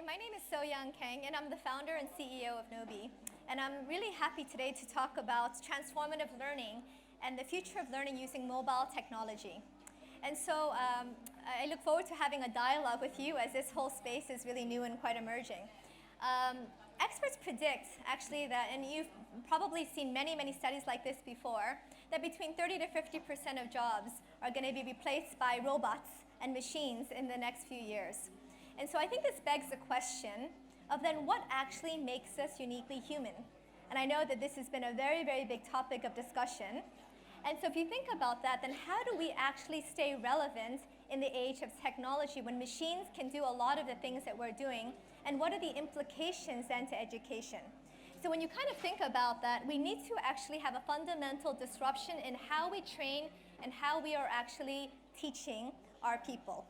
my name is So-Young Kang, and I'm the founder and CEO of Nobi. And I'm really happy today to talk about transformative learning and the future of learning using mobile technology. And so I look forward to having a dialogue with you as this whole space is really new and quite emerging. Experts predict, actually, that, and you've probably seen many, many studies like this before, that between 30 to 50% of jobs are going to be replaced by robots and machines in the next few years. And so I think this begs the question of then what actually makes us uniquely human? And I know that this has been a very, very big topic of discussion. And so if you think about that, then how do we actually stay relevant in the age of technology when machines can do a lot of the things that we're doing? And what are the implications then to education? So when you kind of think about that, we need to actually have a fundamental disruption in how we train and how we are actually teaching our people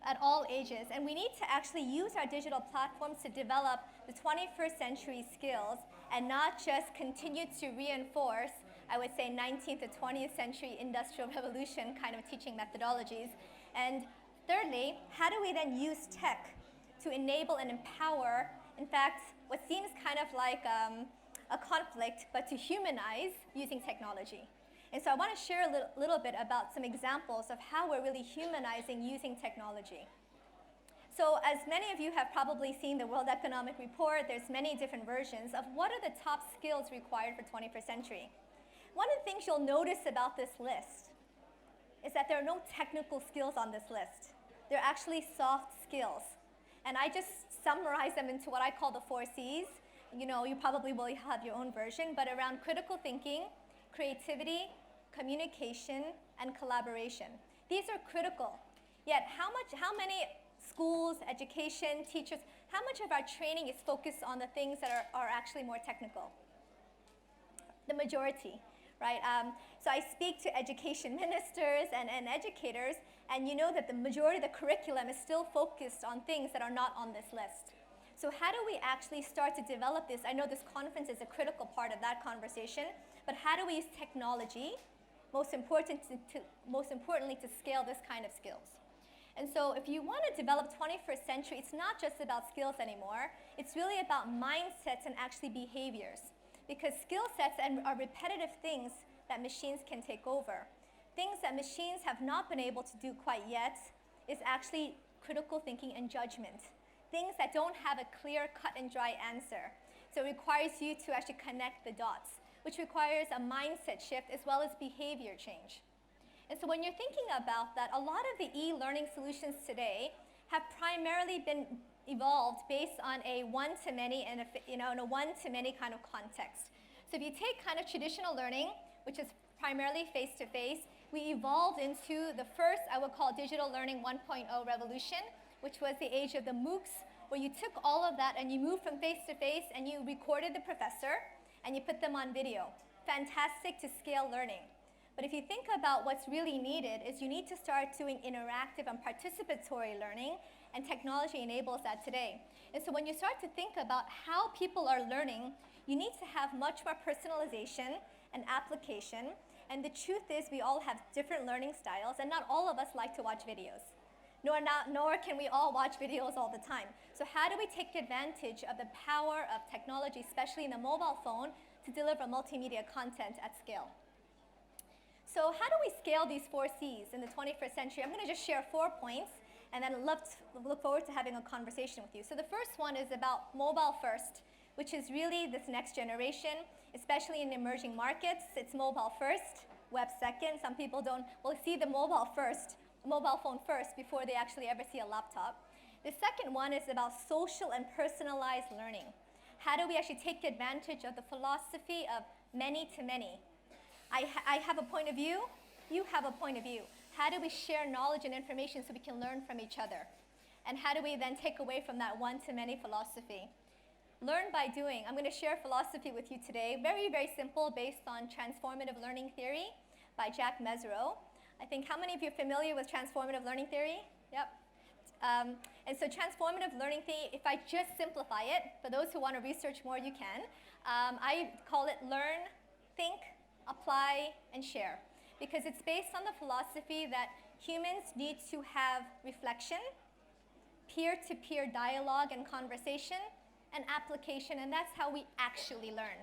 at all ages. And we need to actually use our digital platforms to develop the 21st century skills and not just continue to reinforce, I would say, 19th to 20th century industrial revolution kind of teaching methodologies. And thirdly, how do we then use tech to enable and empower, in fact, what seems kind of like a conflict, but to humanize using technology? And so I want to share a little bit about some examples of how we're really humanizing using technology. So as many of you have probably seen the World Economic Report, there's many different versions of what are the top skills required for 21st century. One of the things you'll notice about this list is that there are no technical skills on this list. They're actually soft skills. And I just summarize them into what I call the 4 C's. You know, you probably will have your own version, but around critical thinking, creativity, communication, and collaboration. These are critical. Yet how many schools, education, teachers, how much of our training is focused on the things that are actually more technical? The majority, right? So I speak to education ministers and educators, and you know that the majority of the curriculum is still focused on things that are not on this list. So how do we actually start to develop this? I know this conference is a critical part of that conversation, but how do we use technology, most importantly to scale this kind of skills? And so if you want to develop 21st century, it's not just about skills anymore. It's really about mindsets and actually behaviors. Because skill sets are repetitive things that machines can take over. Things that machines have not been able to do quite yet is actually critical thinking and judgment. Things that don't have a clear, cut and dry answer. So it requires you to actually connect the dots, which requires a mindset shift as well as behavior change. And so when you're thinking about that, a lot of the e-learning solutions today have primarily been evolved based on a one-to-many and in a one-to-many kind of context. So if you take kind of traditional learning, which is primarily face-to-face, we evolved into the first, I would call, digital learning 1.0 revolution, which was the age of the MOOCs, where you took all of that and you moved from face-to-face and you recorded the professor and you put them on video. Fantastic to scale learning. But if you think about what's really needed is you need to start doing interactive and participatory learning, and technology enables that today. And so when you start to think about how people are learning, you need to have much more personalization and application. And the truth is we all have different learning styles, and not all of us like to watch videos. Nor can we all watch videos all the time. So how do we take advantage of the power of technology, especially in the mobile phone, to deliver multimedia content at scale? So how do we scale these 4 C's in the 21st century? I'm going to just share 4 points, and then look forward to having a conversation with you. So the first one is about mobile first, which is really this next generation, especially in emerging markets. It's mobile first, web second. Some people will see the mobile phone first before they actually ever see a laptop. The second one is about social and personalized learning. How do we actually take advantage of the philosophy of many to many? I have a point of view, you have a point of view. How do we share knowledge and information so we can learn from each other? And how do we then take away from that one-to-many philosophy? Learn by doing. I'm going to share philosophy with you today, very, very simple, based on transformative learning theory by Jack Mezirow. I think how many of you are familiar with transformative learning theory? Yep. And so transformative learning theory, if I just simplify it, for those who want to research more, you can. I call it learn, think, apply, and share. Because it's based on the philosophy that humans need to have reflection, peer-to-peer dialogue and conversation, and application, and that's how we actually learn,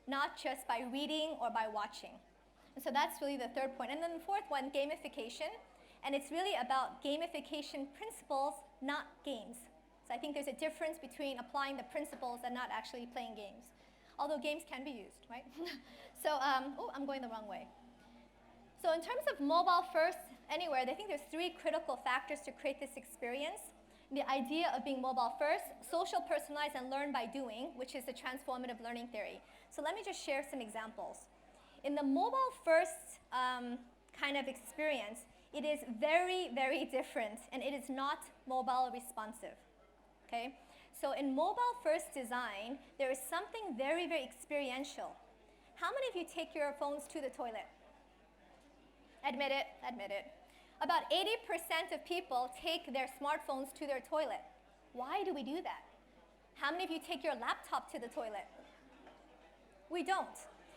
not just by reading or by watching. And so that's really the third point. And then the fourth one, gamification, and it's really about gamification principles, not games. So I think there's a difference between applying the principles and not actually playing games, although games can be used, right? So, oh, I'm going the wrong way. So in terms of mobile first anywhere, I think there's three critical factors to create this experience. The idea of being mobile first, social, personalized, and learn by doing, which is the transformative learning theory. So let me just share some examples. In the mobile first kind of experience, it is very, very different, and it is not mobile responsive, okay? So in mobile first design, there is something very, very experiential. How many of you take your phones to the toilet? Admit it, admit it. About 80% of people take their smartphones to their toilet. Why do we do that? How many of you take your laptop to the toilet? We don't.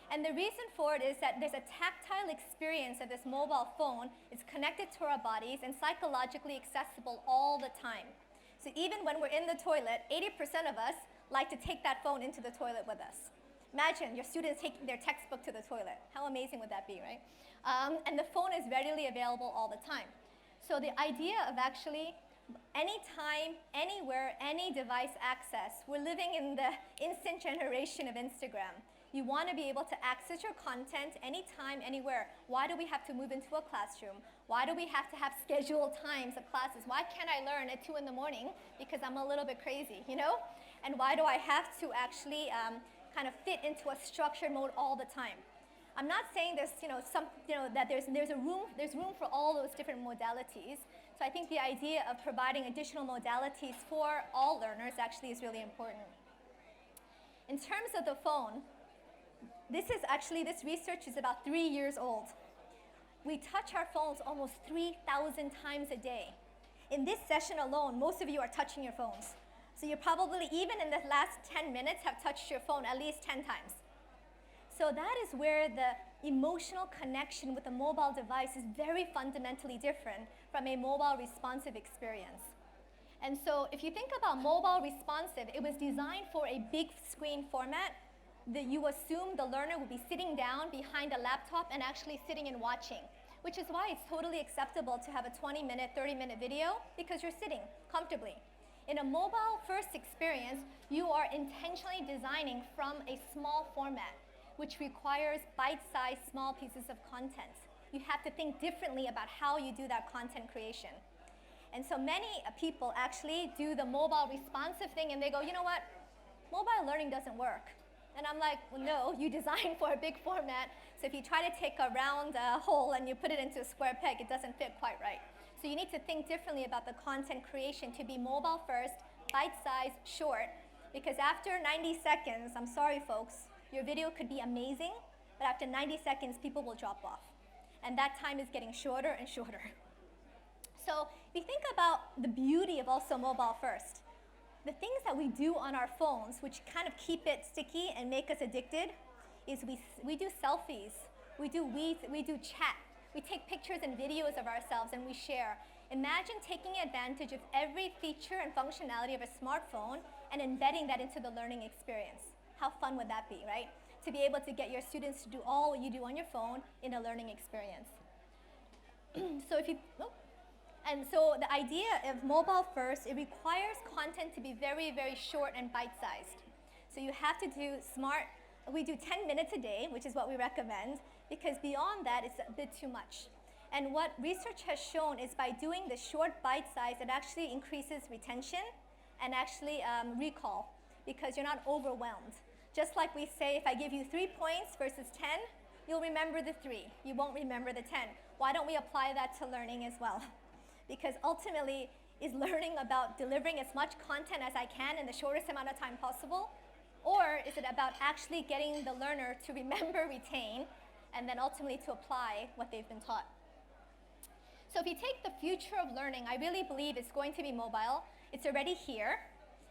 And the reason for it is that there's a tactile experience of this mobile phone. It's connected to our bodies and psychologically accessible all the time. So even when we're in the toilet, 80% of us like to take that phone into the toilet with us. Imagine your students taking their textbook to the toilet. How amazing would that be, right? And the phone is readily available all the time. So the idea of actually anytime, anywhere, any device access, we're living in the instant generation of Instagram. You want to be able to access your content anytime, anywhere. Why do we have to move into a classroom? Why do we have to have scheduled times of classes? Why can't I learn at 2 in the morning because I'm a little bit crazy, you know? And why do I have to actually kind of fit into a structured mode all the time? I'm not saying there's, that there's room for all those different modalities. So I think the idea of providing additional modalities for all learners actually is really important. In terms of the phone, this research is about 3 years old. We touch our phones almost 3,000 times a day. In this session alone, most of you are touching your phones. So you probably, even in the last 10 minutes, have touched your phone at least 10 times. So that is where the emotional connection with a mobile device is very fundamentally different from a mobile responsive experience. And so if you think about mobile responsive, it was designed for a big screen format that you assume the learner will be sitting down behind a laptop and actually sitting and watching, which is why it's totally acceptable to have a 20-minute, 30-minute video because you're sitting comfortably. In a mobile first experience, you are intentionally designing from a small format, which requires bite-sized small pieces of content. You have to think differently about how you do that content creation. And so many people actually do the mobile responsive thing and they go, you know what, mobile learning doesn't work. And I'm like, well, no, you designed for a big format. So if you try to take a round hole and you put it into a square peg, it doesn't fit quite right. So you need to think differently about the content creation to be mobile first, bite-sized, short, because after 90 seconds, I'm sorry folks, your video could be amazing, but after 90 seconds, people will drop off. And that time is getting shorter and shorter. So if you think about the beauty of also mobile first, the things that we do on our phones, which kind of keep it sticky and make us addicted, is we do selfies, we do chat, we take pictures and videos of ourselves and we share. Imagine taking advantage of every feature and functionality of a smartphone and embedding that into the learning experience. How fun would that be, right? To be able to get your students to do all what you do on your phone in a learning experience. And so the idea of mobile first, it requires content to be very, very short and bite-sized. So you have to do we do 10 minutes a day, which is what we recommend, because beyond that, it's a bit too much. And what research has shown is by doing the short bite size, it actually increases retention and actually recall, because you're not overwhelmed. Just like we say, if I give you 3 points versus 10, you'll remember the 3. You won't remember the 10. Why don't we apply that to learning as well? Because ultimately, is learning about delivering as much content as I can in the shortest amount of time possible? Or is it about actually getting the learner to remember, retain, and then ultimately to apply what they've been taught? So if you take the future of learning, I really believe it's going to be mobile. It's already here.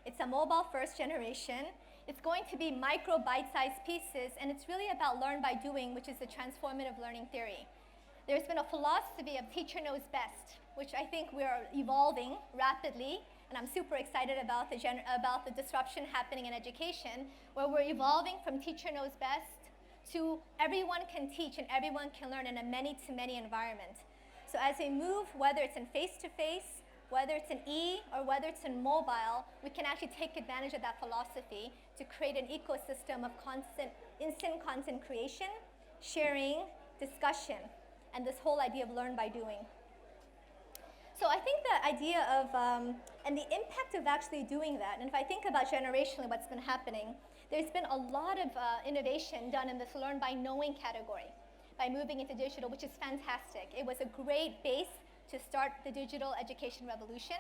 It's a mobile-first generation. It's going to be micro bite-sized pieces, and it's really about learn by doing, which is the transformative learning theory. There's been a philosophy of teacher knows best, which I think we are evolving rapidly And I'm super excited about the disruption happening in education, where we're evolving from teacher knows best to everyone can teach and everyone can learn in a many-to-many environment. So as we move, whether it's in face-to-face, whether it's in or whether it's in mobile, we can actually take advantage of that philosophy to create an ecosystem of instant content creation, sharing, discussion, and this whole idea of learn by doing. So I think the idea of, and the impact of actually doing that, and if I think about generationally what's been happening, there's been a lot of innovation done in this learn by knowing category, by moving into digital, which is fantastic. It was a great base to start the digital education revolution.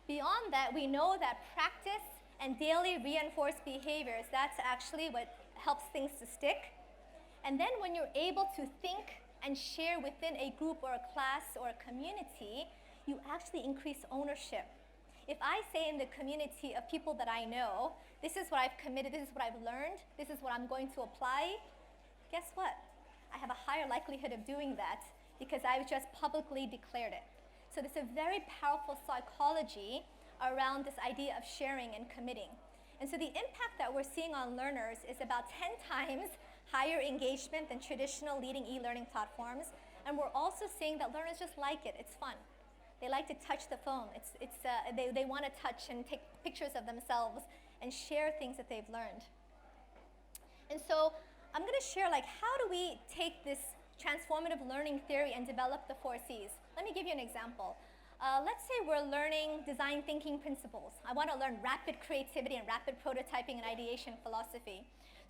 Beyond that, we know that practice and daily reinforced behaviors, that's actually what helps things to stick. And then when you're able to think and share within a group or a class or a community, you actually increase ownership. If I say in the community of people that I know, this is what I've committed, this is what I've learned, this is what I'm going to apply, guess what? I have a higher likelihood of doing that because I've just publicly declared it. So there's a very powerful psychology around this idea of sharing and committing. And so the impact that we're seeing on learners is about 10 times higher engagement than traditional leading e-learning platforms. And we're also seeing that learners just like it. It's fun. They like to touch the phone. They want to touch and take pictures of themselves and share things that they've learned. And so I'm going to share, like, how do we take this transformative learning theory and develop the 4 C's? Let me give you an example. Let's say we're learning design thinking principles. I want to learn rapid creativity and rapid prototyping and ideation philosophy.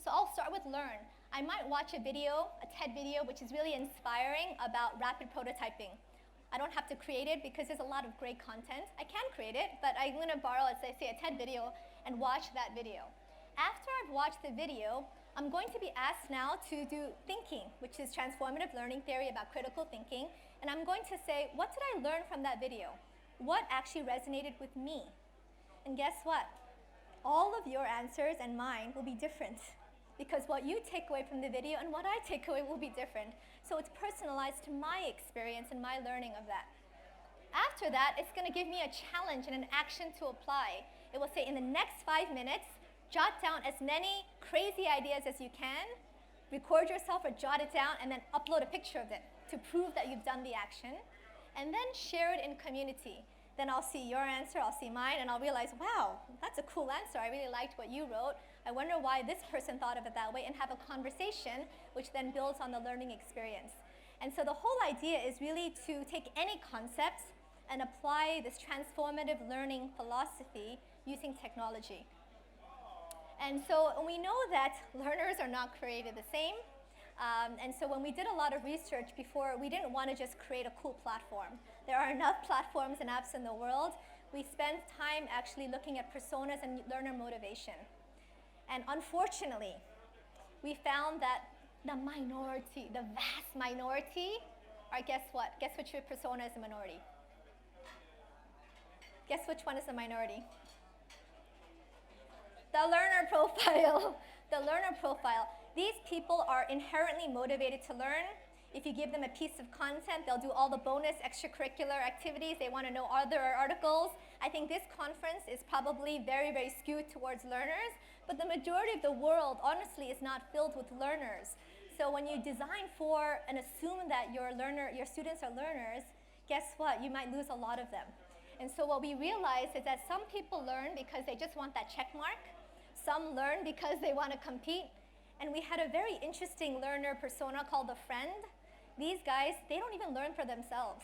So I'll start with learn. I might watch a video, a TED video, which is really inspiring about rapid prototyping. I don't have to create it because there's a lot of great content. I can create it, but I'm going to borrow, let's say, a TED video and watch that video. After I've watched the video, I'm going to be asked now to do thinking, which is transformative learning theory about critical thinking. And I'm going to say, what did I learn from that video? What actually resonated with me? And guess what? All of your answers and mine will be different because what you take away from the video and what I take away will be different. So it's personalized to my experience and my learning of that. After that, it's going to give me a challenge and an action to apply. It will say, in the next 5 minutes, jot down as many crazy ideas as you can, record yourself or jot it down, and then upload a picture of it to prove that you've done the action, and then share it in community. Then I'll see your answer, I'll see mine, and I'll realize, wow, that's a cool answer. I really liked what you wrote. I wonder why this person thought of it that way, and have a conversation, which then builds on the learning experience. And so the whole idea is really to take any concepts and apply this transformative learning philosophy using technology. And so we know that learners are not created the same. And so when we did a lot of research before, we didn't want to just create a cool platform. There are enough platforms and apps in the world. We spent time actually looking at personas and learner motivation. And unfortunately, we found that the minority, the vast minority, are, guess what? Guess which persona is a minority? Guess which one is the minority? The learner profile. The learner profile. These people are inherently motivated to learn. If you give them a piece of content, they'll do all the bonus extracurricular activities. They want to know other articles. I think this conference is probably very, very skewed towards learners, but the majority of the world, honestly, is not filled with learners. So when you design for and assume that your students are learners, guess what? You might lose a lot of them. And so what we realized is that some people learn because they just want that check mark. Some learn because they want to compete. And we had a very interesting learner persona called the friend. These guys, they don't even learn for themselves,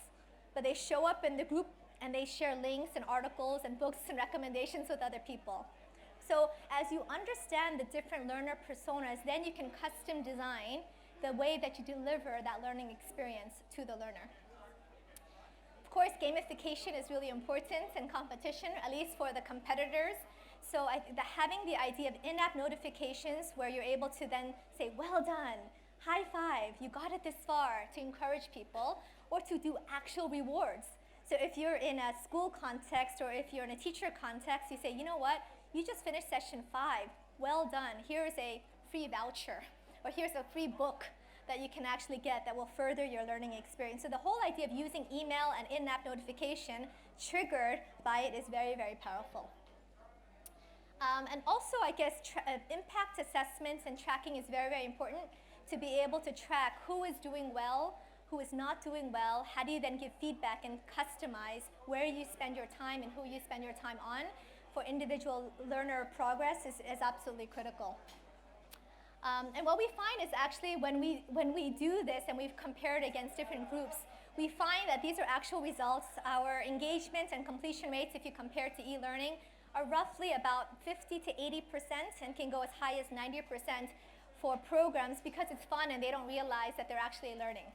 but they show up in the group and they share links and articles and books and recommendations with other people. So as you understand the different learner personas, then you can custom design the way that you deliver that learning experience to the learner. Of course, gamification is really important in competition, at least for the competitors. So having the idea of in-app notifications where you're able to then say, well done, high five, you got it this far, to encourage people, or to do actual rewards. So if you're in a school context or if you're in a teacher context, you say, you know what, you just finished session 5, well done, here's a free voucher, or here's a free book that you can actually get that will further your learning experience. So the whole idea of using email and in-app notification triggered by it is very, very powerful. And also, I guess, impact assessments and tracking is very, very important to be able to track who is doing well, who is not doing well. How do you then give feedback and customize where you spend your time and who you spend your time on for individual learner progress is absolutely critical. And what we find is actually when we do this and we've compared against different groups, we find that these are actual results. Our engagement and completion rates, if you compare to e-learning, are roughly about 50 to 80% and can go as high as 90% for programs because it's fun and they don't realize that they're actually learning.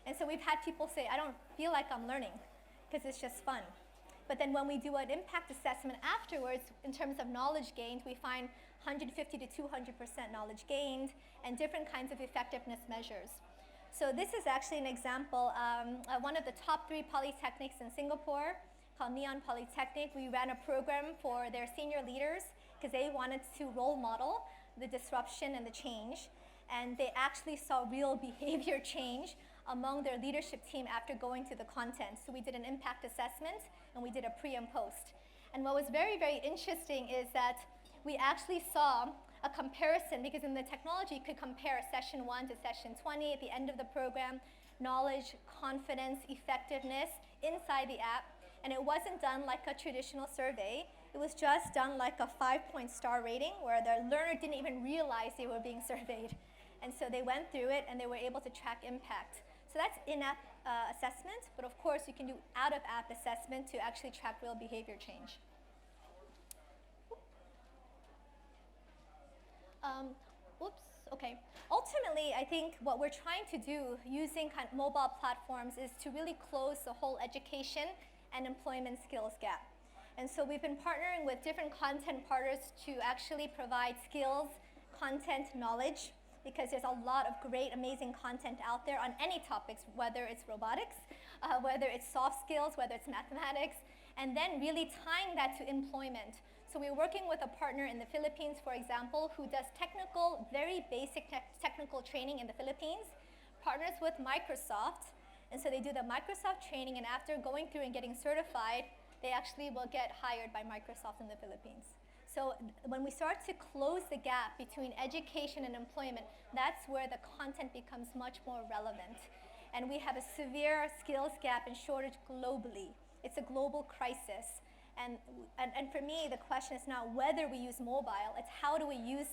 And so we've had people say, I don't feel like I'm learning because it's just fun. But then when we do an impact assessment afterwards, in terms of knowledge gained, we find 150 to 200% knowledge gained and different kinds of effectiveness measures. So this is actually an example. One of the top 3 polytechnics in Singapore, called Neon Polytechnic, we ran a program for their senior leaders because they wanted to role model the disruption and the change. And they actually saw real behavior change among their leadership team after going through the content. So we did an impact assessment and we did a pre and post. And what was very, very interesting is that we actually saw a comparison because in the technology you could compare session 1 to session 20 at the end of the program, knowledge, confidence, effectiveness inside the app. And it wasn't done like a traditional survey. It was just done like a 5-point star rating where the learner didn't even realize they were being surveyed. And so they went through it and they were able to track impact. So that's in-app assessment, but of course you can do out-of-app assessment to actually track real behavior change. Okay. Ultimately, I think what we're trying to do using kind of mobile platforms is to really close the whole education and employment skills gap. And so we've been partnering with different content partners to actually provide skills, content, knowledge, because there's a lot of great, amazing content out there on any topics, whether it's robotics, whether it's soft skills, whether it's mathematics, and then really tying that to employment. So we're working with a partner in the Philippines, for example, who does technical, very basic technical training in the Philippines, partners with Microsoft, and so they do the Microsoft training, and after going through and getting certified, they actually will get hired by Microsoft in the Philippines. So when we start to close the gap between education and employment, that's where the content becomes much more relevant. And we have a severe skills gap and shortage globally. It's a global crisis. And for me, the question is not whether we use mobile, it's how do we use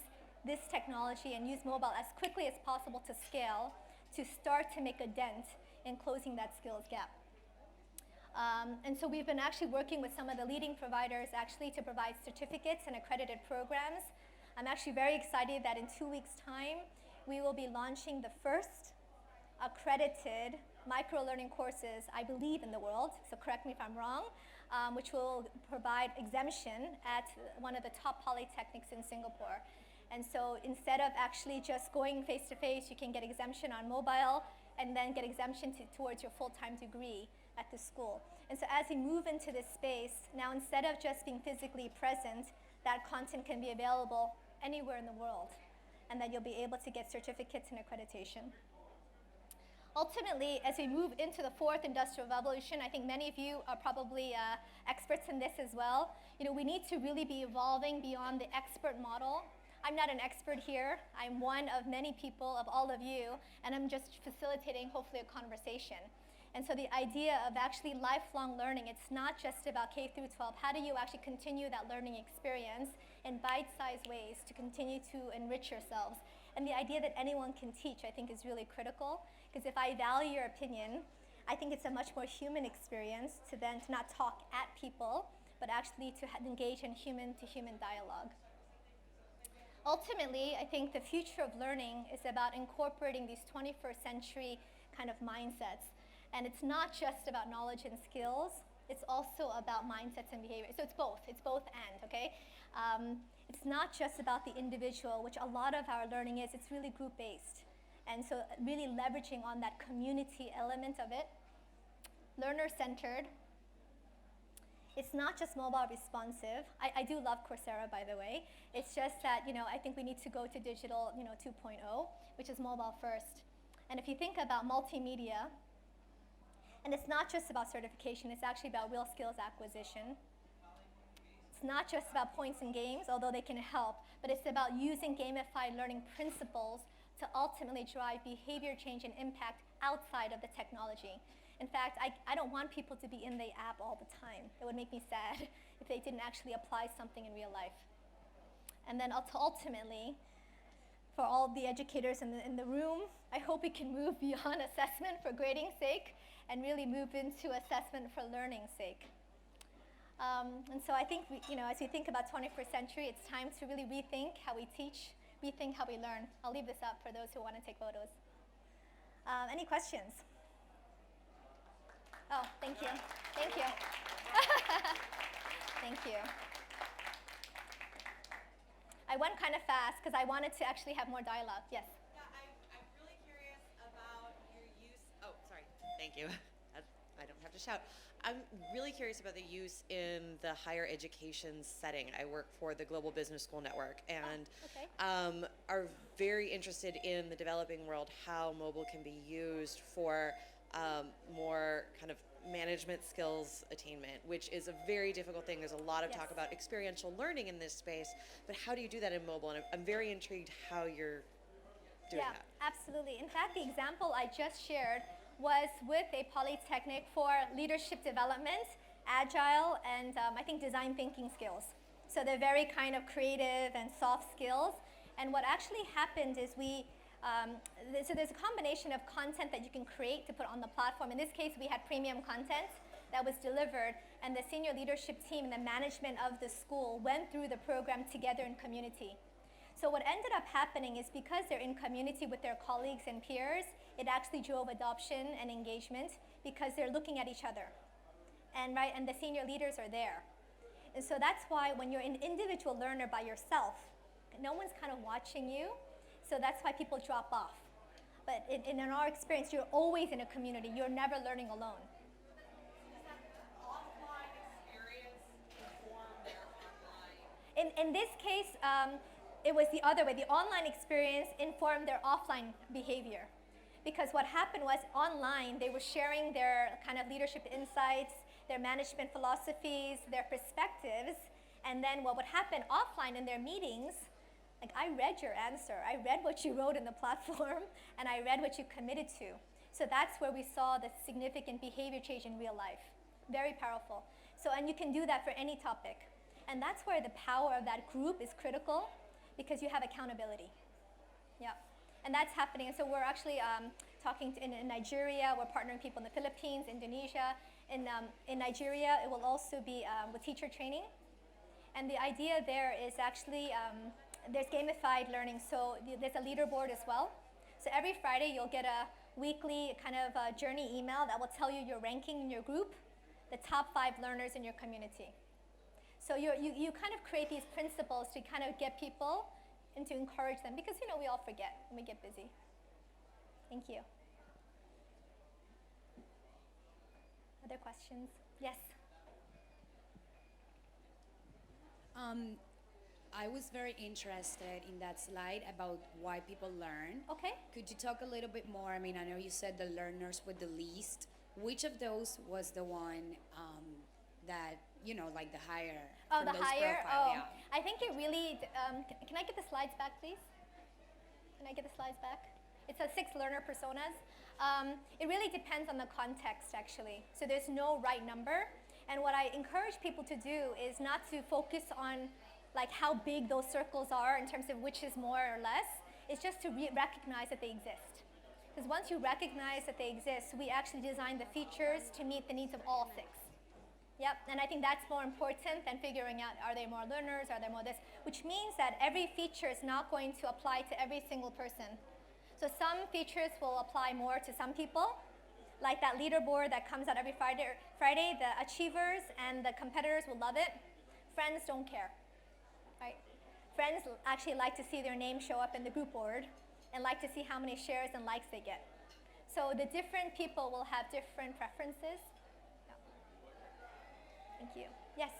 this technology and use mobile as quickly as possible to scale to start to make a dent in closing that skills gap. And so we've been actually working with some of the leading providers actually to provide certificates and accredited programs. I'm actually very excited that in 2 weeks' time, we will be launching the first accredited microlearning courses, I believe, in the world, so correct me if I'm wrong, which will provide exemption at one of the top polytechnics in Singapore. And so instead of actually just going face-to-face, you can get exemption on mobile and then get exemption towards your full-time degree at the school. And so as we move into this space, now instead of just being physically present, that content can be available anywhere in the world, and then you'll be able to get certificates and accreditation. Ultimately, as we move into the 4th industrial revolution, I think many of you are probably experts in this as well. You know, we need to really be evolving beyond the expert model. I'm not an expert here. I'm one of many people, of all of you, and I'm just facilitating, hopefully, a conversation. And so the idea of actually lifelong learning, it's not just about K through 12. How do you actually continue that learning experience in bite-sized ways to continue to enrich yourselves? And the idea that anyone can teach, I think, is really critical. Because if I value your opinion, I think it's a much more human experience to not talk at people, but actually to engage in human-to-human dialogue. Ultimately, I think the future of learning is about incorporating these 21st century kind of mindsets. And it's not just about knowledge and skills, it's also about mindsets and behavior. So it's both and, okay? It's not just about the individual, which a lot of our learning is, it's really group-based. And so really leveraging on that community element of it, learner-centered. It's not just mobile responsive. I do love Coursera, by the way. It's just that, I think we need to go to digital, 2.0, which is mobile first. And if you think about multimedia, And it's not just about certification, it's actually about real skills acquisition. It's not just about points and games, although they can help, but it's about using gamified learning principles to ultimately drive behavior change and impact outside of the technology. In fact, I don't want people to be in the app all the time. It would make me sad if they didn't actually apply something in real life. And then ultimately, for all the educators in the room, I hope we can move beyond assessment for grading's sake and really move into assessment for learning's sake. And so I think, as we think about 21st century, it's time to really rethink how we teach, rethink how we learn. I'll leave this up for those who want to take photos. Any questions? Oh, thank you. Thank you. Thank you. I went kind of fast because I wanted to actually have more dialogue. Yes? Yeah, I'm really curious about your use. Oh, sorry. Thank you. I don't have to shout. I'm really curious about the use in the higher education setting. I work for the Global Business School Network and are very interested in the developing world, how mobile can be used for more kind of management skills attainment, which is a very difficult thing. There's a lot of talk about experiential learning in this space, but how do you do that in mobile? And I'm very intrigued how you're doing that. Yeah, absolutely. In fact, the example I just shared was with a polytechnic for leadership development, agile, and I think design thinking skills. So they're very kind of creative and soft skills. And what actually happened is so there's a combination of content that you can create to put on the platform. In this case, we had premium content that was delivered, and the senior leadership team and the management of the school went through the program together in community. So what ended up happening is because they're in community with their colleagues and peers, it actually drove adoption and engagement because they're looking at each other. And the senior leaders are there. And so that's why when you're an individual learner by yourself, no one's kind of watching you. So that's why people drop off. But in our experience, you're always in a community. You're never learning alone. Does that offline experience inform their online? In this case, it was the other way. The online experience informed their offline behavior. Because what happened was online, they were sharing their kind of leadership insights, their management philosophies, their perspectives. And then what would happen offline in their meetings, like I read your answer, I read what you wrote in the platform, and I read what you committed to. So that's where we saw the significant behavior change in real life. Very powerful. So, and you can do that for any topic. And that's where the power of that group is critical because you have accountability. Yeah. And that's happening. And so we're actually talking in Nigeria, we're partnering people in the Philippines, Indonesia. In Nigeria, it will also be with teacher training. And the idea there is actually, there's gamified learning, so there's a leaderboard as well. So every Friday you'll get a weekly kind of journey email that will tell you your ranking in your group, the top 5 learners in your community. So you kind of create these principles to kind of get people and to encourage them because we all forget when we get busy. Thank you. Other questions? Yes. I was very interested in that slide about why people learn. Okay. Could you talk a little bit more? I mean, I know you said the learners with the least. Which of those was the one that, like the higher? Oh, the higher? Profile, yeah. I think it really, can I get the slides back, please? Can I get the slides back? It's a 6 learner personas. It really depends on the context, actually. So there's no right number. And what I encourage people to do is not to focus on like how big those circles are in terms of which is more or less. It's just to recognize that they exist. Because once you recognize that they exist, we actually design the features to meet the needs of all 6. Yep, and I think that's more important than figuring out, are there more learners, are there more this, which means that every feature is not going to apply to every single person. So some features will apply more to some people, like that leaderboard that comes out every Friday, the achievers and the competitors will love it. Friends don't care, right? Friends actually like to see their name show up in the group board and like to see how many shares and likes they get. So the different people will have different preferences. Thank you. Yes?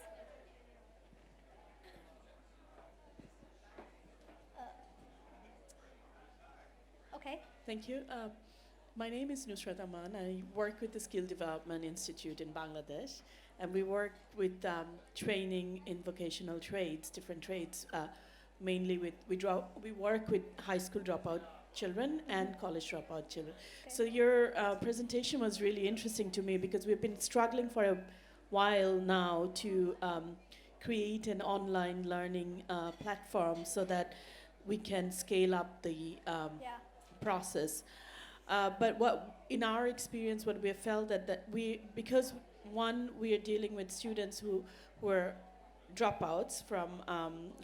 Okay. Thank you. My name is Nora Thurmond. I work with the Skill Development Institute in Bangladesh, and we work with training in vocational trades, different trades. Mainly we work with high school dropout children and college dropout children. Okay. So your presentation was really interesting to me because we've been struggling for a while now to create an online learning platform so that we can scale up the process. But in our experience, what we have felt that because one, we are dealing with students who were dropouts from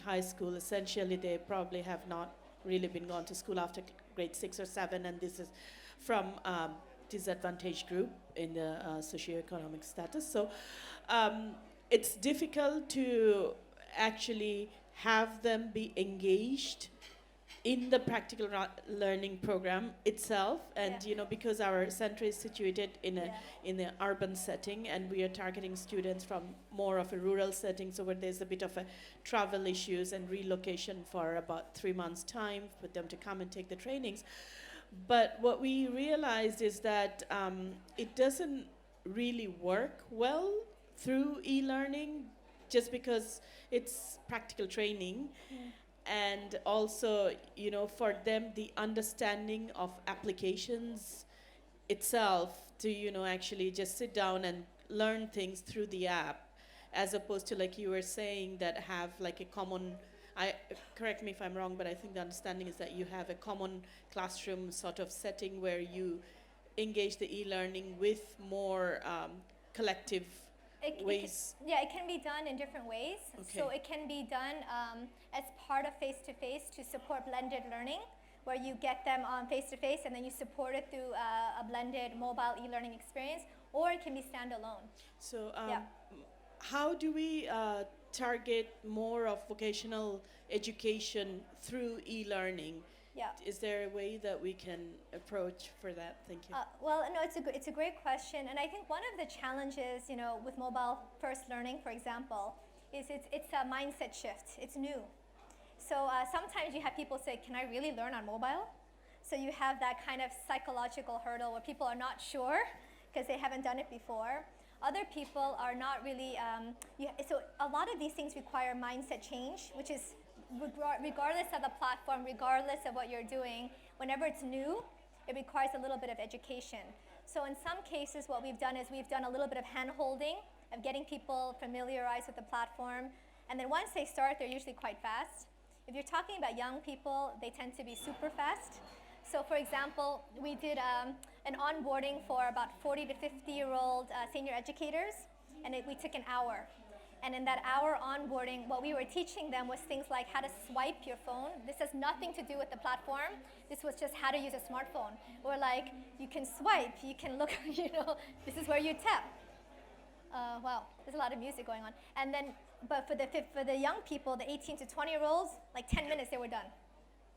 high school. Essentially, they probably have not really been gone to school after grade 6 or 7, and this is from disadvantaged group in the socioeconomic status. So it's difficult to actually have them be engaged in the practical learning program itself, and because our center is situated in an urban setting, and we are targeting students from more of a rural setting, so where there's a bit of a travel issues and relocation for about 3 months' time for them to come and take the trainings. But what we realized is that it doesn't really work well through e-learning, just because it's practical training. And also, for them, the understanding of applications itself to, actually just sit down and learn things through the app, as opposed to, like you were saying, that have like a common, correct me if I'm wrong, but I think the understanding is that you have a common classroom sort of setting where you engage the e-learning with more collective ways. It can be done in different ways. Okay. So it can be done as part of face-to-face to support blended learning, where you get them on face-to-face and then you support it through a blended mobile e-learning experience, or it can be standalone. So how do we target more of vocational education through e-learning? Yeah. Is there a way that we can approach for that? Thank you. Well, no, it's a great question, and I think one of the challenges, with mobile first learning, for example, is it's a mindset shift. It's new, so sometimes you have people say, "Can I really learn on mobile?" So you have that kind of psychological hurdle where people are not sure because they haven't done it before. Other people are not really. So a lot of these things require mindset change, which is regardless of the platform, regardless of what you're doing, whenever it's new, it requires a little bit of education. So in some cases, what we've done is we've done a little bit of hand-holding, of getting people familiarized with the platform. And then once they start, they're usually quite fast. If you're talking about young people, they tend to be super fast. So for example, we did an onboarding for about 40 to 50-year-old senior educators, and we took an hour. And in that hour onboarding, what we were teaching them was things like how to swipe your phone. This has nothing to do with the platform. This was just how to use a smartphone. Or like, you can swipe, you can look, this is where you tap. Wow, there's a lot of music going on. And then, but for the young people, the 18 to 20-year-olds, like 10 minutes they were done.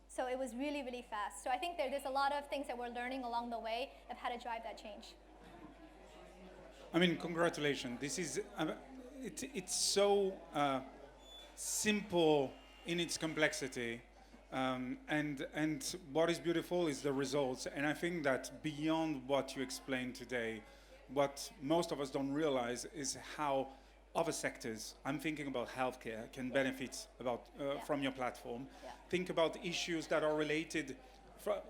So it was really, really fast. So I think there's a lot of things that we're learning along the way of how to drive that change. I mean, congratulations. This is, it's so simple in its complexity. And what is beautiful is the results. And I think that beyond what you explained today, what most of us don't realize is how other sectors, I'm thinking about healthcare, can benefit from your platform. Yeah. Think about issues that are related,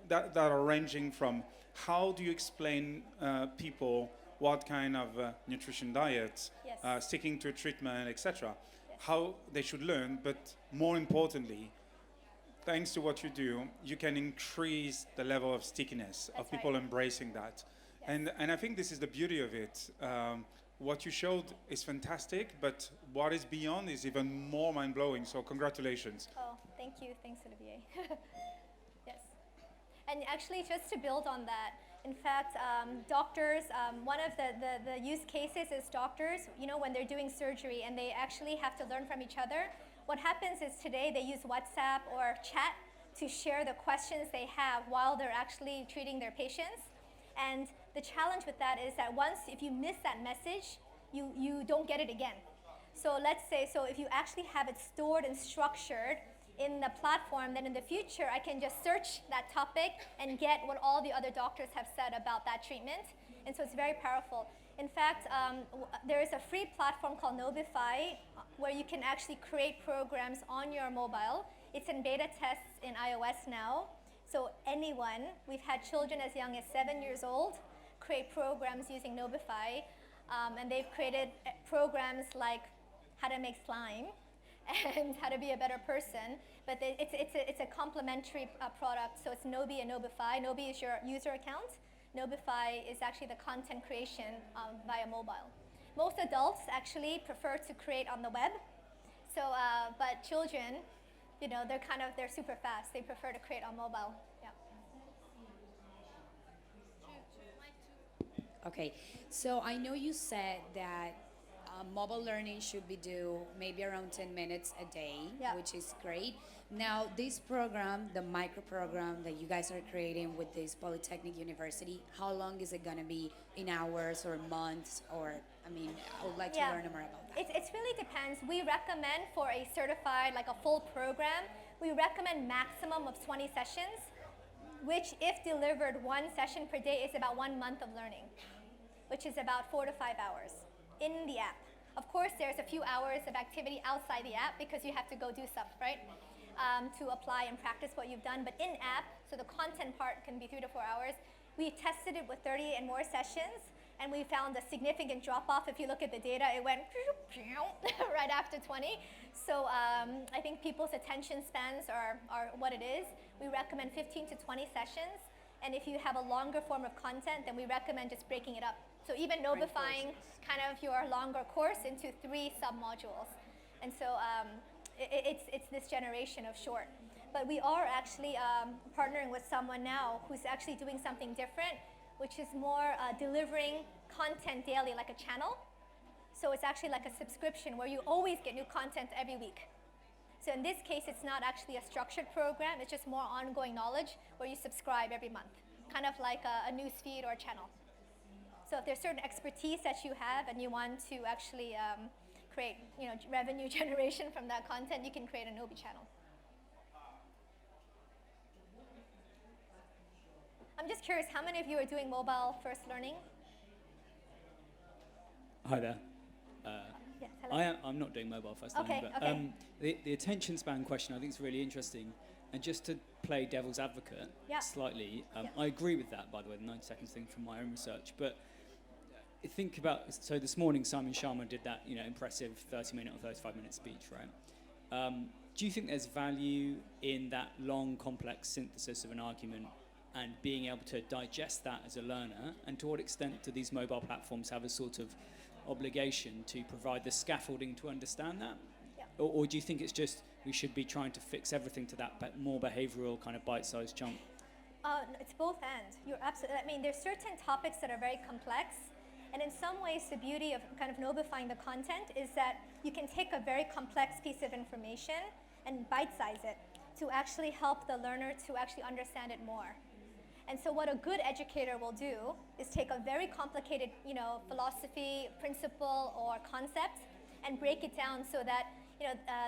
that are ranging from how do you explain people what kind of nutrition diets, Yes. sticking to a treatment, etc. Yes. How they should learn, but more importantly, thanks to what you do, you can increase the level of stickiness of people embracing that. Yes. And I think this is the beauty of it. What you showed is fantastic, but what is beyond is even more mind-blowing, so congratulations. Oh, thank you. Thanks, Olivier. Yes. And actually, just to build on that, in fact, doctors, one of the use cases is doctors, when they're doing surgery and they actually have to learn from each other. What happens is today they use WhatsApp or chat to share the questions they have while they're actually treating their patients. And the challenge with that is that if you miss that message, you don't get it again. So let's say, if you actually have it stored and structured in the platform, then in the future I can just search that topic and get what all the other doctors have said about that treatment. And so it's very powerful. In fact, there is a free platform called Nobify where you can actually create programs on your mobile. It's in beta tests in iOS now. So anyone, we've had children as young as 7 years old create programs using Nobify. And they've created programs like how to make slime and how to be a better person. But it's a complementary product. So it's Nobi and Nobify. Nobi is your user account. Nobify is actually the content creation via mobile. Most adults actually prefer to create on the web. So, but children, you know, they're super fast. They prefer to create on mobile. Yeah. Okay, so I know you said that mobile learning should be due maybe around 10 minutes a day, Yeah. which is great. Now, this program, the micro program that you guys are creating with this Polytechnic University, how long is it going to be, in hours or months? Or, I mean, I would like to learn more about that. It really depends. We recommend for a certified, like a full program, we recommend maximum of 20 sessions, which if delivered one session per day is about 1 month of learning, which is about 4 to 5 hours in the app. Of course, there's a few hours of activity outside the app because you have to go do stuff, right? To apply and practice what you've done. But in app, so the content part can be 3 to 4 hours. We tested it with 30 and more sessions, and we found a significant drop-off. If you look at the data, it went right after 20. So I think people's attention spans are what it is. We recommend 15 to 20 sessions. And if you have a longer form of content, then we recommend just breaking it up. So even Nobifying kind of your longer course into 3 sub-modules. And so it's this generation of short. But we are actually partnering with someone now who's actually doing something different, which is more delivering content daily, like a channel. So it's actually like a subscription where you always get new content every week. So in this case, it's not actually a structured program. It's just more ongoing knowledge where you subscribe every month, kind of like a news feed or a channel. So if there's certain expertise that you have and you want to actually create, revenue generation from that content, you can create a Nobi channel. I'm just curious, how many of you are doing mobile first learning? Hi there. Yes, hello. I'm not doing mobile first Okay, learning, but okay. the attention span question I think is really interesting. And just to play devil's advocate slightly, I agree with that, by the way, the 90 seconds thing from my own research. But think about, so this morning Simon Sharma did that impressive 30-minute or 35-minute speech, right? Do you think there's value in that long, complex synthesis of an argument and being able to digest that as a learner? And to what extent do these mobile platforms have a sort of obligation to provide the scaffolding to understand that? Yeah. Or do you think it's just we should be trying to fix everything to that more behavioral kind of bite-sized chunk? It's both and. You're absolutely, I mean, there's certain topics that are very complex. And in some ways, the beauty of kind of Nobifying the content is that you can take a very complex piece of information and bite-size it to actually help the learner to actually understand it more. And so what a good educator will do is take a very complicated, philosophy, principle, or concept and break it down so that,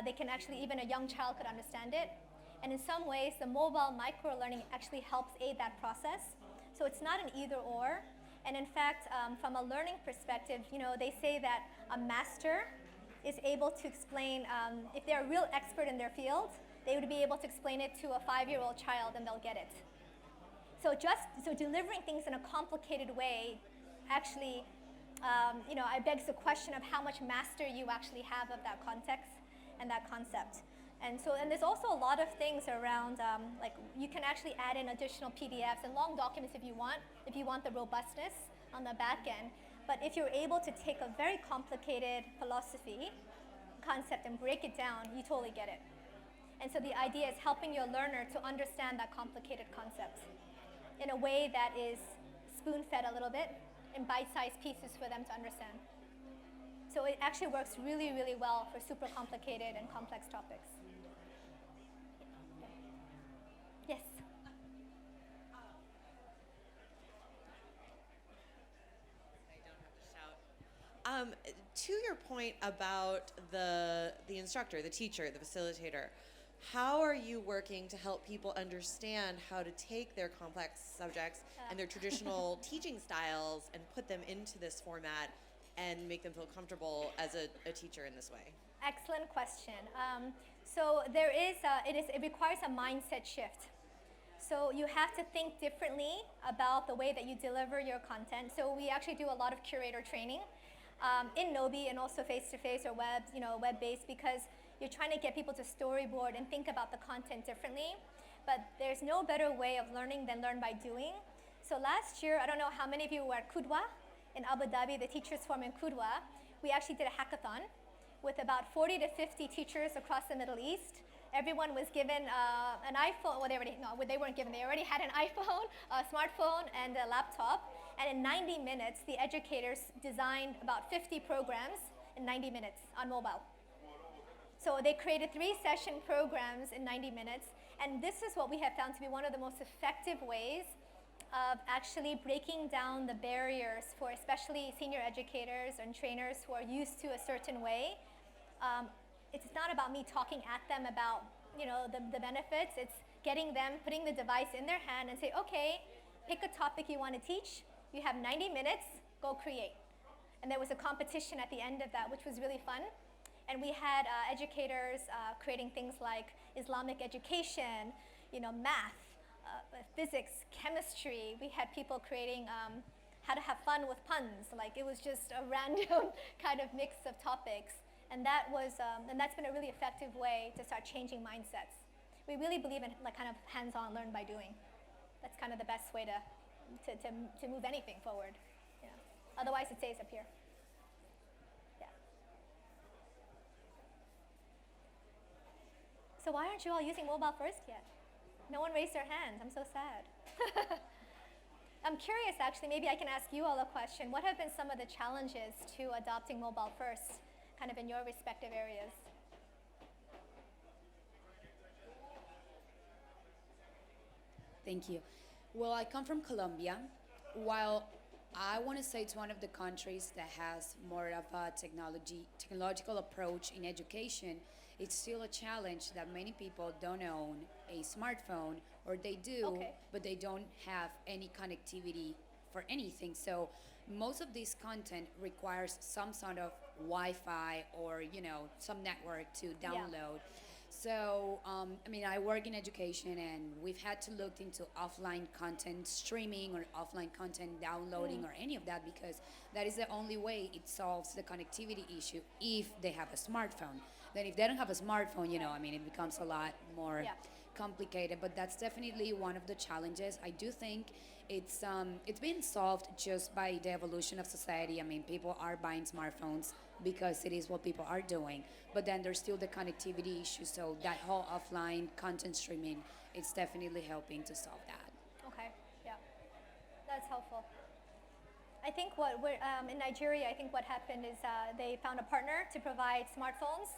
they can actually, even a young child could understand it. And in some ways, the mobile micro-learning actually helps aid that process. So it's not an either or. And in fact, from a learning perspective, they say that a master is able to explain, if they're a real expert in their field, they would be able to explain it to a 5-year-old child and they'll get it. So delivering things in a complicated way actually, it begs the question of how much mastery you actually have of that context and that concept. And there's also a lot of things around, like you can actually add in additional PDFs and long documents if you want the robustness on the back end. But if you're able to take a very complicated philosophy concept and break it down, you totally get it. And so the idea is helping your learner to understand that complicated concept in a way that is spoon-fed a little bit in bite-sized pieces for them to understand. So it actually works really, really well for super complicated and complex topics. Yes? I don't have to shout. To your point about the instructor, the teacher, the facilitator, How are you working to help people understand how to take their complex subjects and their traditional teaching styles and put them into this format and make them feel comfortable as a teacher in this way? Excellent question. So there is, it requires a mindset shift. So you have to think differently about the way that you deliver your content. So we actually do a lot of curator training in Nobi and also face-to-face or web-based, because you're trying to get people to storyboard and think about the content differently. But there's no better way of learning than learn by doing. So last year, I don't know how many of you were at Qudwa in Abu Dhabi, the Teachers Forum in Qudwa. We actually did a hackathon with about 40 to 50 teachers across the Middle East. Everyone was given an iPhone. Well, they weren't given. They already had an iPhone, a smartphone, and a laptop. And in 90 minutes, the educators designed about 50 programs in 90 minutes on mobile. So they created 3-session programs in 90 minutes. And this is what we have found to be one of the most effective ways of actually breaking down the barriers for especially senior educators and trainers who are used to a certain way. It's not about me talking at them about the benefits. It's getting them, putting the device in their hand and say, okay, pick a topic you want to teach. You have 90 minutes, go create. And there was a competition at the end of that, which was really fun. And we had educators creating things like Islamic education, math, physics, chemistry. We had people creating how to have fun with puns. Like, it was just a random kind of mix of topics. And that's been a really effective way to start changing mindsets. We really believe in kind of hands-on, learn by doing. That's kind of the best way to move anything forward. Yeah. Otherwise, it stays up here. Yeah. So why aren't you all using mobile first yet? No one raised their hands. I'm so sad. I'm curious, actually, maybe I can ask you all a question. What have been some of the challenges to adopting mobile first, kind of in your respective areas? Thank you. Well, I come from Colombia. While I want to say it's one of the countries that has more of a technological approach in education, it's still a challenge that many people don't own a smartphone, or they do, but they don't have any connectivity for anything. So most of this content requires some sort of Wi-Fi or some network to download. So I work in education, and we've had to look into offline content streaming or offline content downloading or any of that, because that is the only way it solves the connectivity issue if they have a smartphone. Then if they don't have a smartphone, it becomes a lot more complicated. But that's definitely one of the challenges. I do think it's been solved just by the evolution of society. People are buying smartphones because it is what people are doing. But then there's still the connectivity issue. So that whole offline content streaming, it's definitely helping to solve that. Okay, yeah, that's helpful. I think in Nigeria, I think what happened is they found a partner to provide smartphones,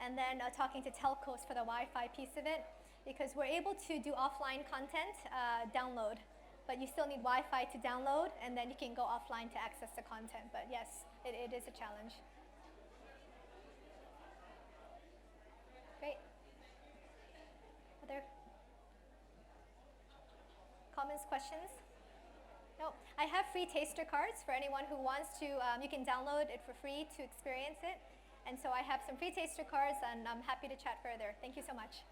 and then talking to telcos for the Wi-Fi piece of it, because we're able to do offline content download, but you still need Wi-Fi to download, and then you can go offline to access the content. But yes, it is a challenge. Great. Other comments, questions? No. I have free taster cards for anyone who wants to. You can download it for free to experience it. And so I have some free taster cards, and I'm happy to chat further. Thank you so much.